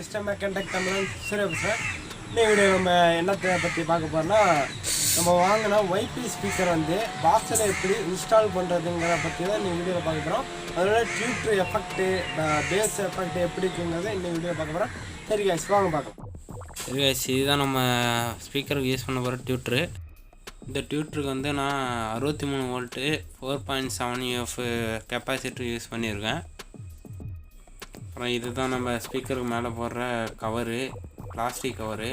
System conduct Tamil சிறப்பு sir. இந்த video நம்ம என்னத்தை பற்றி பார்க்க போகிறோம்னா, நம்ம வாங்கினா ஒய்பி ஸ்பீக்கர் வந்து பாக்ஸில் எப்படி இன்ஸ்டால் பண்ணுறதுங்கிற பற்றி தான் இந்த வீடியோவில் பார்க்க போகிறோம். அதோட டியூட்ரு எஃபெக்ட்டு, பேஸ் எஃபெக்ட் எப்படி இருக்குங்கிறத இந்த வீடியோ பார்க்க போகிறோம். சரி கைஸ், வாங்க பார்க்கலாம். சரி கைஸ், இதுதான் நம்ம ஸ்பீக்கருக்கு யூஸ் பண்ண போகிற டியூட்ரு. இந்த டியூட்ருக்கு வந்து நான் 63 வோல்ட்டு 4.7 UF கெப்பாசிட்டர் யூஸ் பண்ணியிருக்கேன். அப்புறம் இதுதான் நம்ம ஸ்பீக்கருக்கு மேலே போடுற கவரு, பிளாஸ்டிக் கவரு.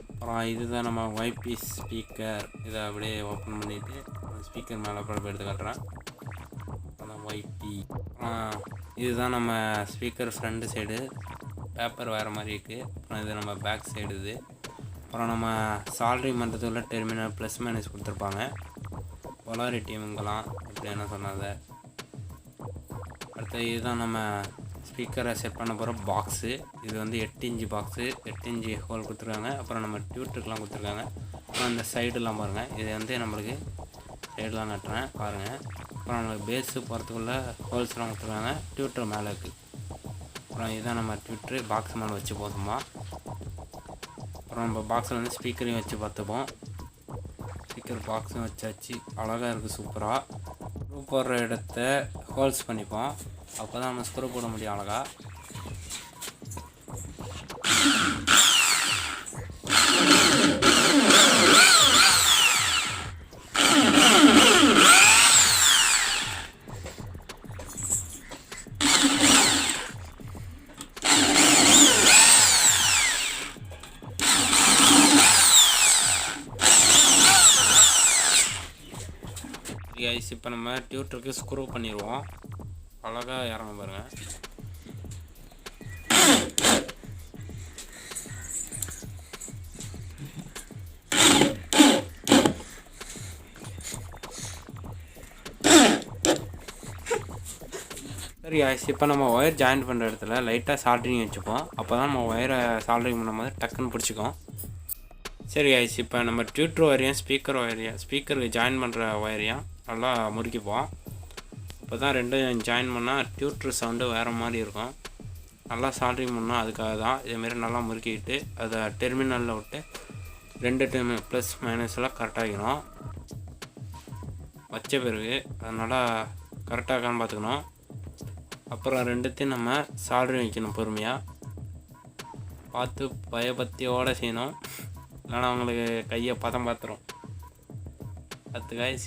அப்புறம் இதுதான் நம்ம ஒய்பி ஸ்பீக்கர். இதை அப்படியே ஓப்பன் பண்ணிவிட்டு ஸ்பீக்கர் மேலே படம் எடுத்து காட்டுறேன். அப்புறம் ஒய்பி. இதுதான் நம்ம ஸ்பீக்கர் ஃப்ரண்ட் சைடு, பேப்பர் வேறு மாதிரி இருக்குது. அப்புறம் இது நம்ம பேக் சைடு. இது அப்புறம் நம்ம சால்ட்ரிங் பண்ணுறதுக்குள்ள டெர்மினல் ப்ளஸ் மைனஸ் கொடுத்துருப்பாங்க. பொலாரிட்டிங்கெல்லாம் எப்படி என்ன சொன்னாங்க. அடுத்து இதுதான் நம்ம ஸ்பீக்கரை செட் பண்ண போகிற பாக்ஸு. இது வந்து 8 இன்ச்சு பாக்ஸு, 8 இன்ச்சு ஹோல் கொடுத்துருக்காங்க. அப்புறம் நம்ம டியூட்டருக்கெலாம் கொடுத்துருக்காங்க. அப்புறம் அந்த சைடெலாம் பாருங்கள், இது வந்து நம்மளுக்கு சைடெலாம் நட்டுறேன் பாருங்கள். அப்புறம் நம்மளுக்கு பேஸு போகிறதுக்குள்ள ஹோல்ஸ்லாம் கொடுத்துருக்காங்க. டியூட்டர் மேலே இருக்குது. அப்புறம் இதுதான் நம்ம டியூட்ரு பாக்ஸ் மேலே வச்சு போதுமா. அப்புறம் நம்ம பாக்ஸில் வந்து ஸ்பீக்கரையும் வச்சு பார்த்துப்போம். ஸ்பீக்கர் பாக்ஸும் வச்சாச்சு, அழகாக இருக்குது சூப்பராக. ஸ்க்ரூ போடுற இடத்த ஹோல்ஸ் பண்ணிப்போம், அப்போ தான் நம்ம ஸ்க்ரூ போட முடியும் அழகாக. இப்போ நம்ம டியூட்டருக்கு ஸ்க்ரூ பண்ணிடுவோம். அழகாக இறங்க பாருங்கள். சரி ஆயிடுச்சு. இப்போ நம்ம ஒயர் ஜாயின் பண்ணுற இடத்துல லைட்டாக சால்ட்ரிங் வச்சுப்போம், அப்போ தான் நம்ம ஒயரை சால்ட்ரிங் பண்ணும்போது டக்குன்னு பிடிச்சிக்கும். சரி ஆயிடுச்சு. இப்போ நம்ம டியூட்டர் ஒயரையும் ஸ்பீக்கருக்கு ஜாயின் பண்ணுற ஒயரையும் நல்லா முறுக்கிப்போம். இப்போ தான் ரெண்டும் ஜாயின் பண்ணால் டியூட்ரு சவுண்டு வேறு மாதிரி இருக்கும். நல்லா சால்ட்ரிங் பண்ணோம், அதுக்காக தான் இதேமாரி நல்லா முறுக்கிக்கிட்டு அதை டெர்மினலில் விட்டு 2 ப்ளஸ் மைனஸ்லாம் கரெக்டாகிக்கணும். வச்ச பிறகு அதனால் கரெக்டாக இருக்கான்னு பார்த்துக்கணும். அப்புறம் ரெண்டுத்தையும் நம்ம சால்ட்ரிங் வைக்கணும் பொறுமையாக பார்த்து, பயபக்தியோடு செய்யணும். இல்லைனா அவங்களுக்கு கையை பதம் பார்த்துரும்.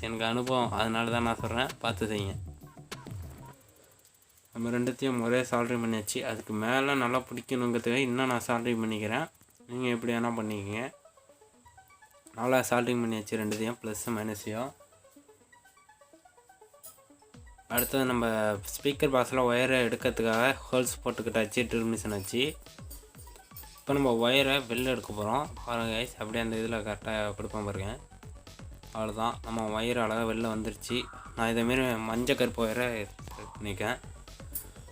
எனக்கு அனுபவம், அதனால தான் நான் சொல்கிறேன், பார்த்து செய்யுங்க. நம்ம ரெண்டுத்தையும் ஒரே சால்ட்ரிங் பண்ணியாச்சு. அதுக்கு மேலே நல்லா பிடிக்கணுங்கிறதுக்காக இன்னும் நான் சால்ட்ரிங் பண்ணிக்கிறேன். நீங்கள் எப்படி வேணால் பண்ணிக்கங்க. நல்லா சால்ட்ரிங் பண்ணியாச்சு ரெண்டுத்தையும், ப்ளஸ் மைனஸையும். அடுத்தது நம்ம ஸ்பீக்கர் பாக்ஸில் ஒயரை எடுக்கிறதுக்காக ஹோல்ஸ் போட்டுக்கிட்டாச்சு, ட்ரில் மிஷின் வச்சு. இப்போ நம்ம ஒயரை வெளில எடுக்க போகிறோம் பாருங்க கைஸ். அப்படியே அந்த இதில் கரெக்டாக கொடுப்போம் பாருங்க. அவ்வளோதான், நம்ம ஒயர் அழகாக வெளில வந்துருச்சு. நான் இதேமாரி மஞ்சள் கருப்பு ஒயரை பண்ணிக்கேன்.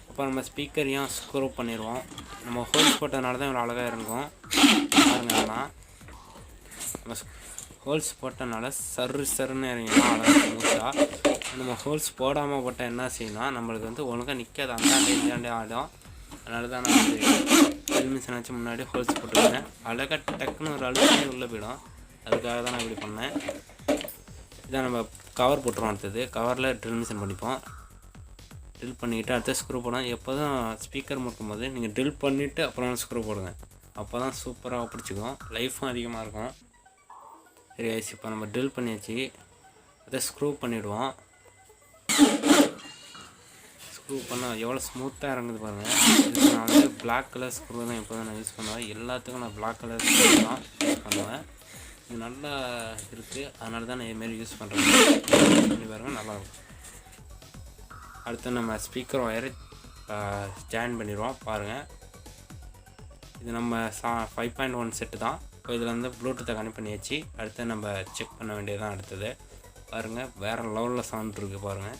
அப்போ நம்ம ஸ்பீக்கரையும் ஸ்க்ரூ பண்ணிடுவோம். நம்ம ஹோல்ஸ் போட்டதுனால தான் இவ்வளோ அழகாக இருக்கும் பாருங்கன்னா. நம்ம ஹோல்ஸ் போட்டனால சருன்னு இறங்கிடும் அழகாக ஸ்மூத்தாக. நம்ம ஹோல்ஸ் போடாமல் போட்டால் என்ன செய்யணும், நம்மளுக்கு வந்து ஒழுங்காக நிற்காது, அந்தாண்டே இந்தாண்டே ஆடும். அதனால தான் நான் மிஷின் வச்சு முன்னாடி ஹோல்ஸ் போட்டுருக்கேன். அழகாக டக்குன்னு ஒரு அழுத்தமே உள்ளே போயிடும், அதுக்காக தான் நான் இப்படி பண்ணேன். இதான் நம்ம கவர் போட்டுருவோம். அடுத்தது கவரில் ட்ரில் மிஷின் பண்ணிப்போம். ட்ரில் பண்ணிவிட்டு அடுத்த ஸ்க்ரூ போடணும். எப்போதும் ஸ்பீக்கர் முட்டும் போது நீங்கள் ட்ரில் பண்ணிவிட்டு அப்புறம் ஸ்க்ரூ போடுங்க, அப்போ தான் சூப்பராக பிடிச்சிக்கும், லைஃப்பும் அதிகமாக இருக்கும். சரி ஆயிடுச்சு. இப்போ நம்ம ட்ரில் பண்ணியாச்சு, அதை ஸ்க்ரூ பண்ணிவிடுவோம். ஸ்க்ரூ பண்ணால் எவ்வளோ ஸ்மூத்தாக இறங்குது பாருங்கள். இதுக்கு நான் வந்து பிளாக் கலர் ஸ்க்ரூ தான் எப்போதும் நான் யூஸ் பண்ணுவேன். எல்லாத்துக்கும் நான் பிளாக் கலர் ஸ்க்ரூ தான் யூஸ் பண்ணுவேன். இது நல்லா இருக்குது, அதனால தான் நான் இதுமாரி யூஸ் பண்ணுறேன். பண்ணி பாருங்கள், நல்லாயிருக்கும். அடுத்து நம்ம ஸ்பீக்கர் ஒயரை ஜாயின் பண்ணிடுவோம் பாருங்கள். இது நம்ம 5.1 செட்டு தான். இப்போ இதில் வந்து ப்ளூடூத்தை கனெக்ட் பண்ணியாச்சு. அடுத்து நம்ம செக் பண்ண வேண்டியதுதான் அடுத்தது. பாருங்கள், வேறு லெவலில் சவுண்ட் இருக்குது பாருங்கள்.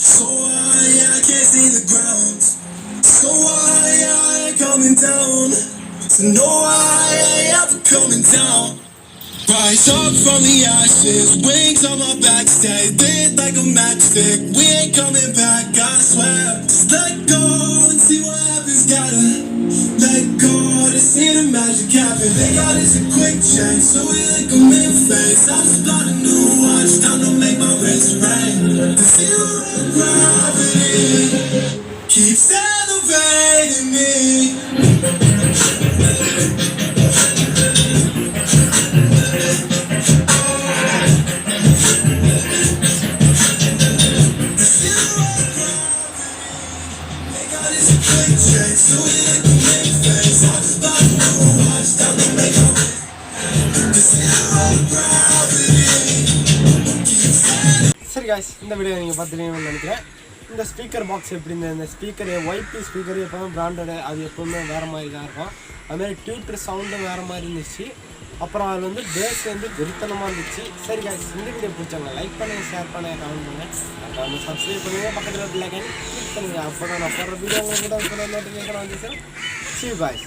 So to know I ain't ever coming down. Rise up from the ashes, wings on my back, stay lit like a matchstick. We ain't coming back, I swear. Just let go and see what happens. Gotta let go to see the magic happen. They got us a quick change, so we like a mid-phase. I'm just about a new watch, time to make my wrist ring. The zero gravity keeps elevating me. சரி guys, இந்த video நீங்கள் பார்த்துருவீங்கன்னு நினைக்கிறேன். இந்த speaker box எப்படி இந்த speaker YB speaker எப்போவுமே branded, அது எப்போவுமே வேறு மாதிரி தான் இருக்கும். அதுமாதிரி டியூட்டர் சவுண்டும் வேறு மாதிரி இருந்துச்சு. அப்புறம் அதில் வந்து பேஸ் வந்து வெறித்தனமாக இருந்துச்சு. சரி guys, இந்த வீடியோ பிடிச்சாங்க லைக் பண்ணுங்கள், ஷேர் பண்ணுங்கள், கமெண்ட் பண்ணுங்கள், அப்புறம் வந்து சப்ஸ்கிரைப் பண்ணுங்கள், பக்கத்தில் பிள்ளைங்க கிளிக் பண்ணுங்கள். அப்போ தான் நான் போடுற வீடியோ உங்களுக்கு கூட நோட்டிஃபிகேஷன் வந்துச்சு. See you guys.